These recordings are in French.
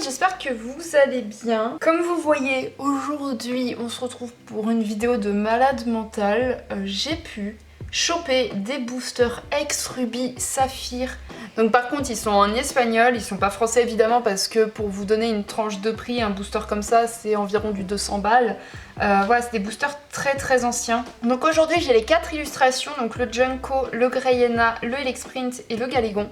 j'espère que vous allez bien. Comme vous voyez, aujourd'hui on se retrouve pour une vidéo de malade mental. J'ai pu choper des boosters ex Ruby Saphir. Donc par contre ils sont en espagnol, ils sont pas français évidemment parce que pour vous donner une tranche de prix, un booster comme ça c'est environ du 200 balles. Voilà, c'est des boosters très anciens. Donc aujourd'hui j'ai les 4 illustrations, donc le Junko, le Greyena, le Elexprint et le Galégon.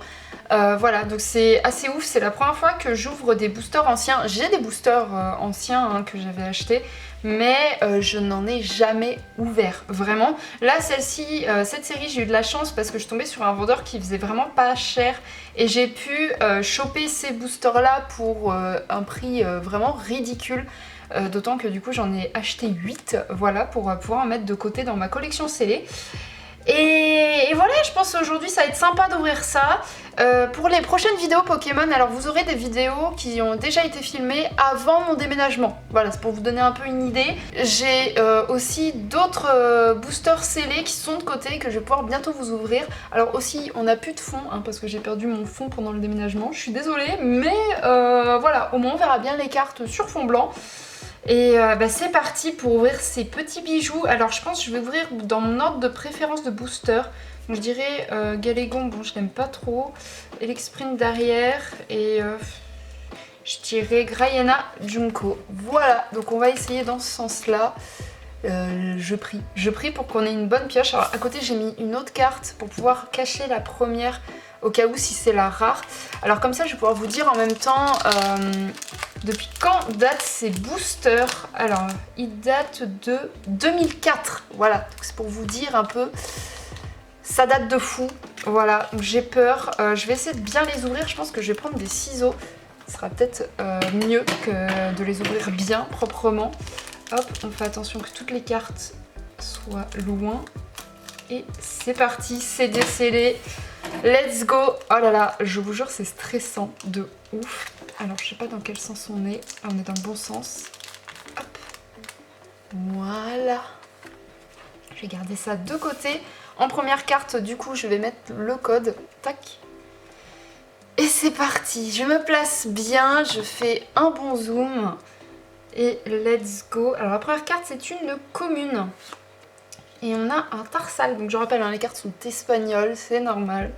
Voilà, donc c'est assez ouf, c'est la première fois que j'ouvre des boosters anciens. J'ai des boosters anciens que j'avais achetés, mais je n'en ai jamais ouvert, vraiment. Là, celle-ci, cette série, j'ai eu de la chance parce que je tombais sur un vendeur qui faisait vraiment pas cher et j'ai pu choper ces boosters-là pour un prix vraiment ridicule. D'autant que du coup j'en ai acheté 8, voilà, pour pouvoir en mettre de côté dans ma collection scellée. Et voilà, je pense aujourd'hui ça va être sympa d'ouvrir ça. Pour les prochaines vidéos Pokémon, alors vous aurez des vidéos qui ont déjà été filmées avant mon déménagement. Voilà, c'est pour vous donner un peu une idée. J'ai aussi d'autres boosters scellés qui sont de côté que je vais pouvoir bientôt vous ouvrir. Alors aussi, on n'a plus de fond, parce que j'ai perdu mon fond pendant le déménagement. Je suis désolée, mais voilà, au moins on verra bien les cartes sur fond blanc. Et c'est parti pour ouvrir ces petits bijoux. Alors je pense que je vais ouvrir dans mon ordre de préférence de booster. Donc je dirais Galégon, bon je l'aime pas trop. Elexprint derrière et je dirais Greyena, Junko. Voilà, donc on va essayer dans ce sens-là. Je prie pour qu'on ait une bonne pioche. Alors à côté j'ai mis une autre carte pour pouvoir cacher la première au cas où si c'est la rare. Alors comme ça je vais pouvoir vous dire en même temps depuis quand datent ces boosters. Alors ils datent de 2004. Voilà, donc c'est pour vous dire un peu. Ça date de fou. Voilà, donc j'ai peur. Je vais essayer de bien les ouvrir. Je pense que je vais prendre des ciseaux. Ce sera peut-être mieux que de les ouvrir bien, proprement. Hop, on fait attention que toutes les cartes soient loin. Et c'est parti, c'est décellé. Let's go. Oh là là, je vous jure, c'est stressant de ouf. Alors, je sais pas dans quel sens on est. Ah, on est dans le bon sens. Hop. Voilà. Je vais garder ça de côté. En première carte, du coup, je vais mettre le code. Tac. Et c'est parti. Je me place bien. Je fais un bon zoom. Et let's go. Alors, la première carte, c'est une commune. Et on a un Tarsal, donc je rappelle, les cartes sont espagnoles, c'est normal.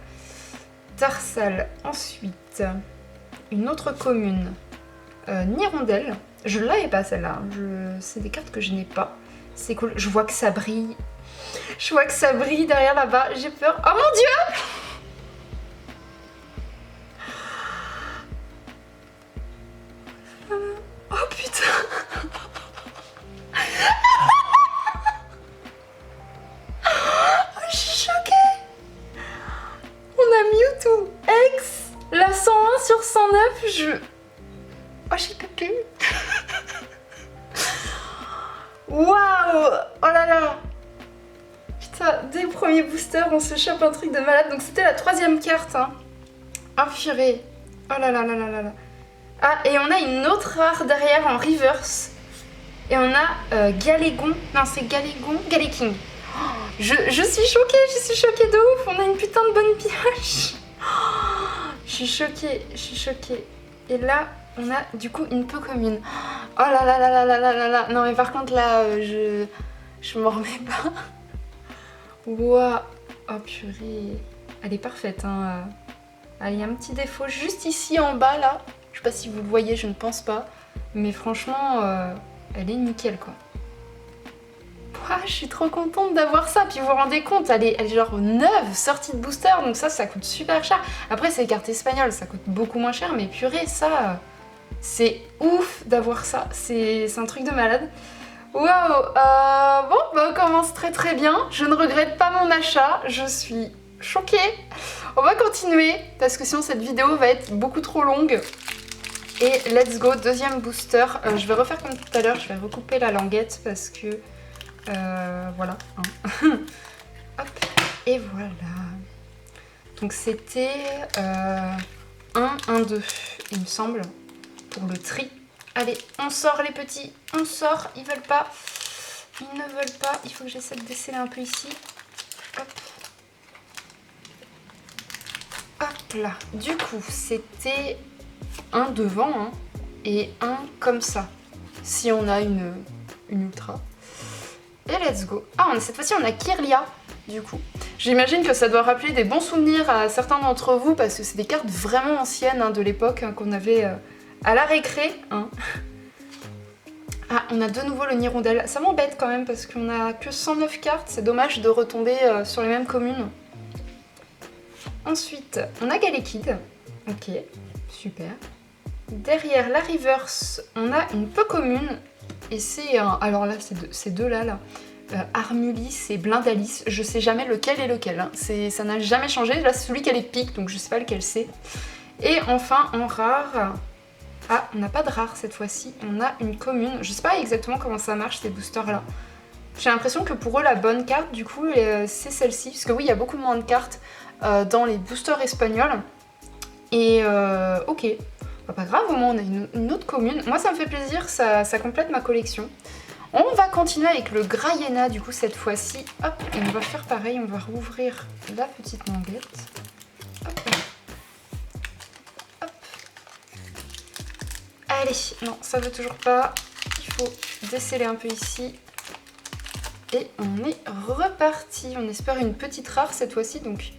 Tarsal, ensuite, une autre commune, Nirondelle. Je l'avais pas celle-là, c'est des cartes que je n'ai pas. C'est cool, je vois que ça brille. Je vois que ça brille derrière là-bas, j'ai peur. Oh mon dieu! Oh putain! Je suis choquée. On a Mewtwo X, la 101 sur 109, Oh, j'ai pas pu. Waouh. Oh là là. Putain, dès le premier booster, on se chope un truc de malade. Donc c'était la 3e carte. Oh purée. Oh là là là là là là. Ah, et on a une autre rare derrière en reverse. Et on a Galégon. Non, c'est Galégon. Galéking. Je suis choquée de ouf, on a une putain de bonne pioche. Je suis choquée. Et là, on a du coup une peu commune. Oh là là là là là là là là. Non mais par contre là, je m'en remets pas. Waouh. Oh purée. Elle est parfaite, hein. Ah, il y a un petit défaut juste ici en bas là. Je sais pas si vous le voyez, je ne pense pas. Mais franchement, elle est nickel quoi. Ah, je suis trop contente d'avoir ça, puis vous vous rendez compte, elle est genre neuve, sortie de booster, donc ça coûte super cher. Après c'est les cartes espagnoles, ça coûte beaucoup moins cher, mais purée, ça, c'est ouf d'avoir ça, c'est un truc de malade. Waouh, bon, on commence très bien, je ne regrette pas mon achat, je suis choquée. On va continuer, parce que sinon cette vidéo va être beaucoup trop longue. Et let's go, deuxième booster, je vais refaire comme tout à l'heure, je vais recouper la languette, parce que... voilà. Hop, et voilà. Donc c'était 1, 2, il me semble, pour le tri. Allez, on sort les petits, on sort, ils veulent pas. Ils ne veulent pas, il faut que j'essaie de desceller un peu ici. Hop. Hop là. Du coup, c'était un devant, et un comme ça, si on a une ultra. Et let's go. Ah, cette fois-ci on a Kirlia, du coup. J'imagine que ça doit rappeler des bons souvenirs à certains d'entre vous, parce que c'est des cartes vraiment anciennes hein, de l'époque hein, qu'on avait à la récré. Hein. Ah, on a de nouveau le Nirondelle. Ça m'embête quand même, parce qu'on a que 109 cartes. C'est dommage de retomber sur les mêmes communes. Ensuite, on a Galekid. Ok, super. Derrière la Reverse, on a une peu commune. Et c'est un... Alors là, c'est deux là. Armulis et Blindalis. Je sais jamais lequel est lequel. Hein. Ça n'a jamais changé. Là, c'est celui qui a les pics, donc je sais pas lequel c'est. Et enfin, en rare... Ah, on n'a pas de rare cette fois-ci. On a une commune. Je sais pas exactement comment ça marche, ces boosters-là. J'ai l'impression que pour eux, la bonne carte, du coup, c'est celle-ci. Parce que oui, il y a beaucoup moins de cartes dans les boosters espagnols. Et ok. Bah, pas grave, au moins on a une autre commune. Moi ça me fait plaisir, ça complète ma collection. On va continuer avec le Graiena du coup cette fois-ci. Hop, et on va faire pareil, on va rouvrir la petite languette. Hop. Hop. Allez, non, ça veut toujours pas. Il faut desceller un peu ici. Et on est reparti. On espère une petite rare cette fois-ci, donc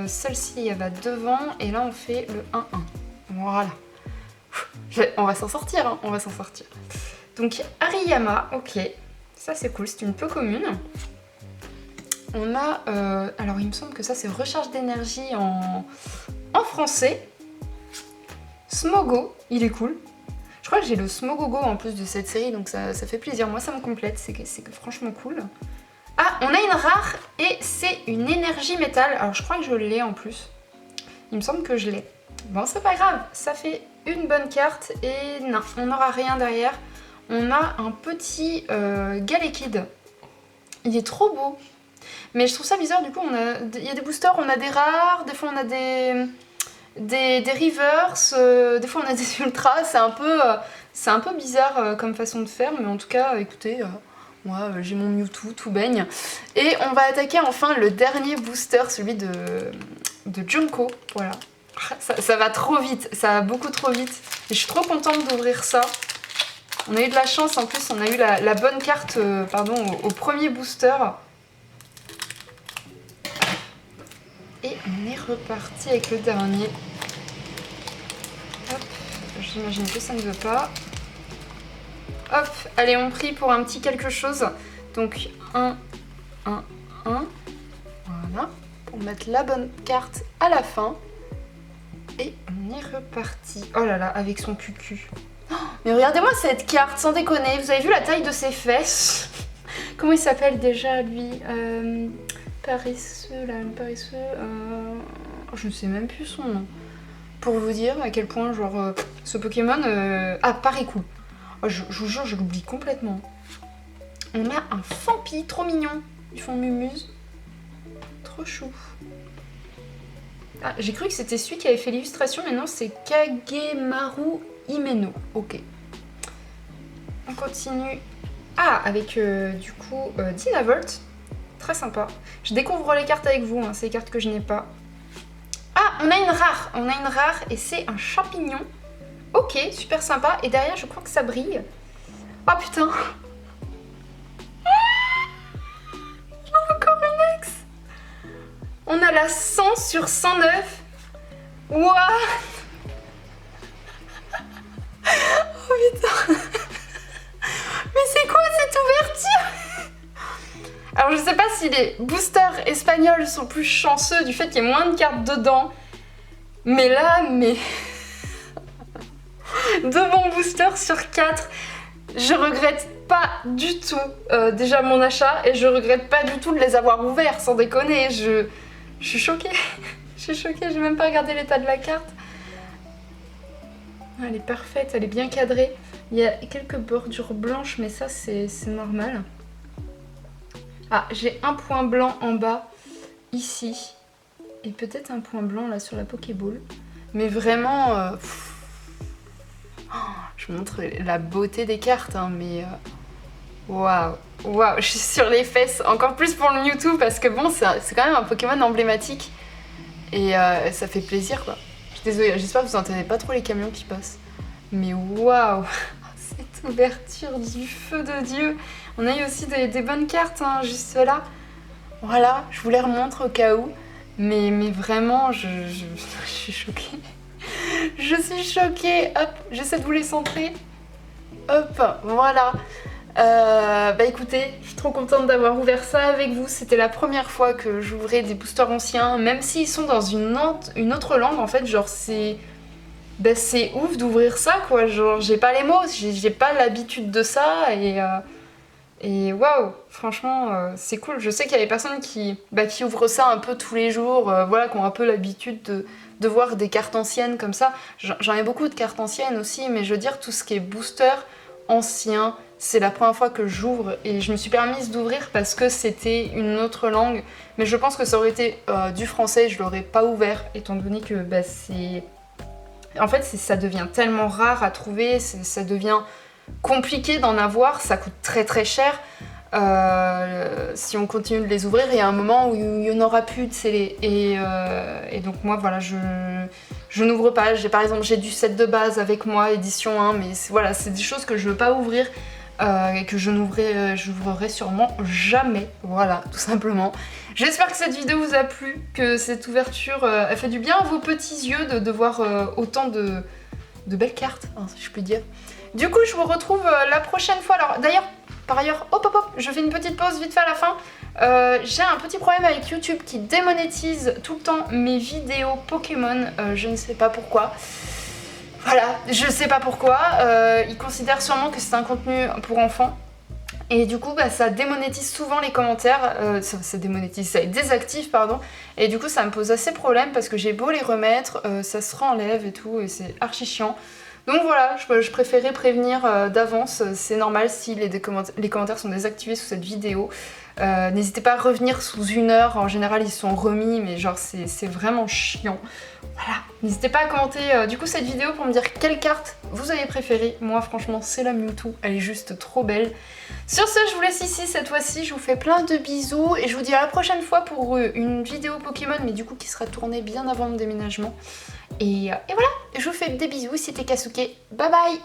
celle-ci elle va devant et là on fait le 1-1. Voilà. On va s'en sortir, hein, on va s'en sortir. Donc Hariyama, ok, ça c'est cool, c'est une peu commune. On a, alors il me semble que ça c'est recharge d'énergie en français. Smogo, il est cool. Je crois que j'ai le Smogogo en plus de cette série, donc ça fait plaisir. Moi ça me complète, c'est franchement cool. Ah, on a une rare et c'est une énergie métal. Alors je crois que je l'ai en plus. Il me semble que je l'ai. Bon, c'est pas grave, ça fait une bonne carte et non, on n'aura rien derrière. On a un petit Galekid. Il est trop beau. Mais je trouve ça bizarre, du coup, il y a des boosters, on a des rares, des fois on a des reverse, des fois on a des ultras. C'est un peu bizarre comme façon de faire, mais en tout cas, écoutez... moi j'ai mon Mewtwo, tout baigne. Et on va attaquer enfin le dernier booster, celui de Junko. Voilà. Ça va trop vite, ça va beaucoup trop vite. Et je suis trop contente d'ouvrir ça. On a eu de la chance, en plus on a eu la bonne carte au premier booster. Et on est reparti avec le dernier. Hop, j'imagine que ça ne veut pas. Hop, allez, on prie pour un petit quelque chose. Donc 1, 1, 1. Voilà, pour mettre la bonne carte à la fin. Et on est reparti. Oh là là, avec son cucu. Oh, mais regardez-moi cette carte, sans déconner. Vous avez vu la taille de ses fesses? Comment il s'appelle déjà, lui Paresseux, là, paresseux... Je ne sais même plus son nom. Pour vous dire à quel point, genre, ce Pokémon... Ah, Parécool. Oh, je vous jure, je l'oublie complètement. On a un Fampi, trop mignon. Ils font mumuse. Trop chou. Ah, j'ai cru que c'était celui qui avait fait l'illustration, mais non, c'est Kagemaru Himeno. Ok. On continue. Ah, avec du coup Dynavolt. Très sympa. Je découvre les cartes avec vous, hein, c'est les cartes que je n'ai pas. Ah, on a une rare. On a une rare et c'est un champignon. Ok, super sympa. Et derrière, je crois que ça brille. Oh putain. Encore une ex. On a la 100 sur 109. What? Oh putain. Mais c'est quoi cette ouverture? Alors je sais pas si les boosters espagnols sont plus chanceux du fait qu'il y ait moins de cartes dedans. Mais là, deux bons boosters sur 4. Je regrette pas du tout déjà mon achat et je regrette pas du tout de les avoir ouverts, sans déconner. Je suis choquée. Je suis choquée, j'ai même pas regardé l'état de la carte. Elle est parfaite, elle est bien cadrée. Il y a quelques bordures blanches, mais ça c'est normal. Ah, j'ai un point blanc en bas, ici. Et peut-être un point blanc là sur la Pokéball. Mais vraiment... je vous montre la beauté des cartes, hein, mais... Waouh, waouh, je suis sur les fesses. Encore plus pour le Mewtwo, parce que bon, c'est quand même un Pokémon emblématique. Et ça fait plaisir, quoi. Je suis désolée, j'espère que vous n'entendez pas trop les camions qui passent. Mais waouh, cette ouverture du feu de Dieu. On a eu aussi des bonnes cartes, hein, juste là. Voilà, je vous les remontre au cas où. Mais vraiment, je suis choquée. Je suis choquée. Hop, j'essaie de vous les centrer. Hop, voilà. Bah écoutez, je suis trop contente d'avoir ouvert ça avec vous. C'était la première fois que j'ouvrais des boosters anciens, même s'ils sont dans une autre langue en fait, genre c'est... Bah c'est ouf d'ouvrir ça quoi, genre j'ai pas les mots, j'ai pas l'habitude de ça et waouh, franchement c'est cool. Je sais qu'il y a des personnes qui ouvrent ça un peu tous les jours, voilà, qui ont un peu l'habitude de voir des cartes anciennes comme ça. J'en ai beaucoup de cartes anciennes aussi, mais je veux dire tout ce qui est booster ancien, c'est la première fois que j'ouvre et je me suis permise d'ouvrir parce que c'était une autre langue, mais je pense que ça aurait été du français, je l'aurais pas ouvert étant donné que bah, c'est... En fait, ça devient tellement rare à trouver, ça devient compliqué d'en avoir, ça coûte très très cher. Si on continue de les ouvrir, il y a un moment où il n'y en aura plus de scellés. Et donc moi, voilà, je n'ouvre pas. Par exemple, j'ai du set de base avec moi, édition 1, mais voilà, c'est des choses que je ne veux pas ouvrir et que j'ouvrirai sûrement jamais. Voilà, tout simplement. J'espère que cette vidéo vous a plu, que cette ouverture a fait du bien à vos petits yeux de voir autant de belles cartes, hein, si je puis dire. Du coup, je vous retrouve la prochaine fois. Alors, d'ailleurs, par ailleurs, hop, je fais une petite pause vite fait à la fin. J'ai un petit problème avec YouTube qui démonétise tout le temps mes vidéos Pokémon. Je ne sais pas pourquoi. Voilà, je sais pas pourquoi. Ils considèrent sûrement que c'est un contenu pour enfants. Et du coup, bah, ça démonétise souvent les commentaires, ça désactive, pardon. Et du coup, ça me pose assez problème parce que j'ai beau les remettre, ça se renlève et tout, et c'est archi chiant. Donc voilà, je préférais prévenir d'avance, c'est normal si les commentaires sont désactivés sous cette vidéo. N'hésitez pas à revenir sous 1 heure, en général ils sont remis, mais genre c'est vraiment chiant. Voilà, n'hésitez pas à commenter du coup cette vidéo pour me dire quelle carte vous avez préférée. Moi franchement c'est la Mewtwo, elle est juste trop belle. Sur ce, je vous laisse ici cette fois-ci, je vous fais plein de bisous et je vous dis à la prochaine fois pour une vidéo Pokémon, mais du coup qui sera tournée bien avant le déménagement. Et voilà, je vous fais des bisous, c'était Kasuke, bye bye.